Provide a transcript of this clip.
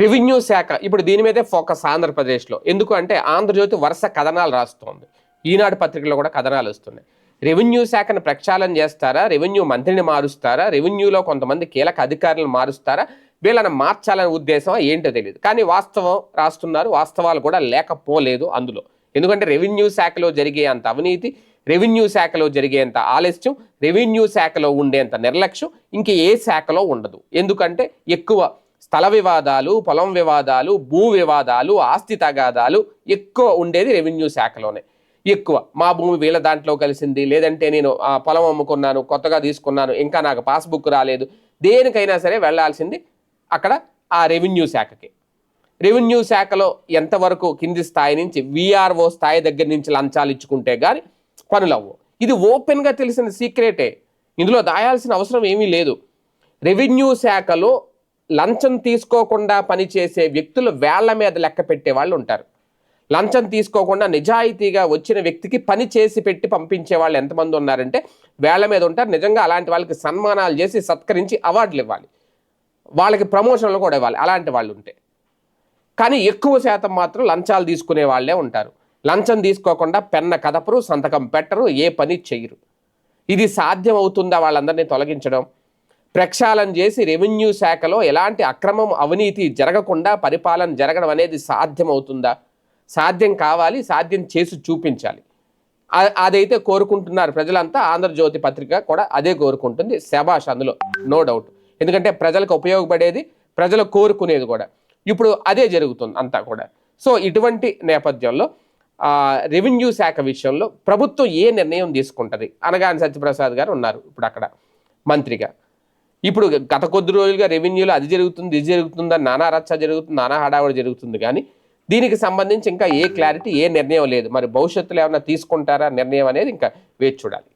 Revenue శాఖ ఇప్పుడు దీని మీదే ఫోకస్ ఆంధ్రప్రదేశ్లో. ఎందుకు అంటే ఆంధ్రజ్యోతి వరుస కథనాలు రాస్తోంది, ఈనాడు పత్రికలో కూడా కథనాలు వస్తున్నాయి. రెవెన్యూ శాఖను ప్రక్షాళన చేస్తారా, రెవెన్యూ మంత్రిని మారుస్తారా, రెవెన్యూలో కొంతమంది కీలక అధికారులను మారుస్తారా, వీళ్ళని మార్చాలనే ఉద్దేశం ఏంటో తెలియదు. కానీ వాస్తవం రాస్తున్నారు, వాస్తవాలు కూడా లేకపోలేదు అందులో. ఎందుకంటే రెవెన్యూ శాఖలో జరిగే అంత అవినీతి, రెవెన్యూ శాఖలో జరిగేంత ఆలస్యం, రెవెన్యూ శాఖలో ఉండేంత నిర్లక్ష్యం ఇంక ఏ శాఖలో ఉండదు. ఎందుకంటే ఎక్కువ స్థల వివాదాలు, పొలం వివాదాలు, భూ వివాదాలు, ఆస్తి తగాదాలు ఎక్కువ ఉండేది రెవెన్యూ శాఖలోనే. ఎక్కువ మా భూమి వీళ్ళ దాంట్లో కలిసింది, లేదంటే నేను ఆ పొలం అమ్ముకున్నాను, కొత్తగా తీసుకున్నాను, ఇంకా నాకు పాస్బుక్ రాలేదు, దేనికైనా సరే వెళ్లాల్సింది అక్కడ ఆ రెవెన్యూ శాఖకి. రెవెన్యూ శాఖలో ఎంతవరకు కింది స్థాయి నుంచి విఆర్ఓ స్థాయి దగ్గర నుంచి లంచాలు ఇచ్చుకుంటే కానీ పనులు అవ్వవు. ఇది ఓపెన్గా తెలిసిన సీక్రెటే, ఇందులో దాయాల్సిన అవసరం ఏమీ లేదు. రెవెన్యూ శాఖలో లంచం తీసుకోకుండా పనిచేసే వ్యక్తులు వేళ్ల మీద లెక్క పెట్టే వాళ్ళు ఉంటారు. లంచం తీసుకోకుండా నిజాయితీగా వచ్చిన వ్యక్తికి పని చేసి పెట్టి పంపించే వాళ్ళు ఎంతమంది ఉన్నారంటే వేళ్ల మీద ఉంటారు. నిజంగా అలాంటి వాళ్ళకి సన్మానాలు చేసి సత్కరించి అవార్డులు ఇవ్వాలి, వాళ్ళకి ప్రమోషన్లు కూడా ఇవ్వాలి అలాంటి వాళ్ళు ఉంటే. కానీ ఎక్కువ శాతం మాత్రం లంచాలు తీసుకునే వాళ్ళే ఉంటారు. లంచం తీసుకోకుండా పెన్న కదపరు, సంతకం పెట్టరు, ఏ పని చెయ్యరు. ఇది సాధ్యం అవుతుందా వాళ్ళందరినీ తొలగించడం? ప్రక్షాళన చేసి రెవెన్యూ శాఖలో ఎలాంటి అక్రమం అవినీతి జరగకుండా పరిపాలన జరగడం అనేది సాధ్యం అవుతుందా? సాధ్యం కావాలి, సాధ్యం చేసి చూపించాలి. అదైతే కోరుకుంటున్నారు ప్రజలంతా. ఆంధ్రజ్యోతి పత్రిక కూడా అదే కోరుకుంటుంది. శభాష్, అందులో నో డౌట్. ఎందుకంటే ప్రజలకు ఉపయోగపడేది, ప్రజలు కోరుకునేది కూడా ఇప్పుడు అదే జరుగుతుంది అంతా కూడా. సో ఇటువంటి నేపథ్యంలో రెవెన్యూ శాఖ విషయంలో ప్రభుత్వం ఏ నిర్ణయం తీసుకుంటుంది? అనగాని సత్యప్రసాద్ గారు ఉన్నారు ఇప్పుడు అక్కడ మంత్రిగా. ఇప్పుడు గత కొద్ది రోజులుగా రెవెన్యూలో అది జరుగుతుంది, ఇది జరుగుతుందని నానా రచ్చ జరుగుతుంది, నానా హడావుడి జరుగుతుంది. కానీ దీనికి సంబంధించి ఇంకా ఏ క్లారిటీ, ఏ నిర్ణయం లేదు. మరి భవిష్యత్తులో ఏమైనా తీసుకుంటారా నిర్ణయం అనేది ఇంకా వేచి చూడాలి.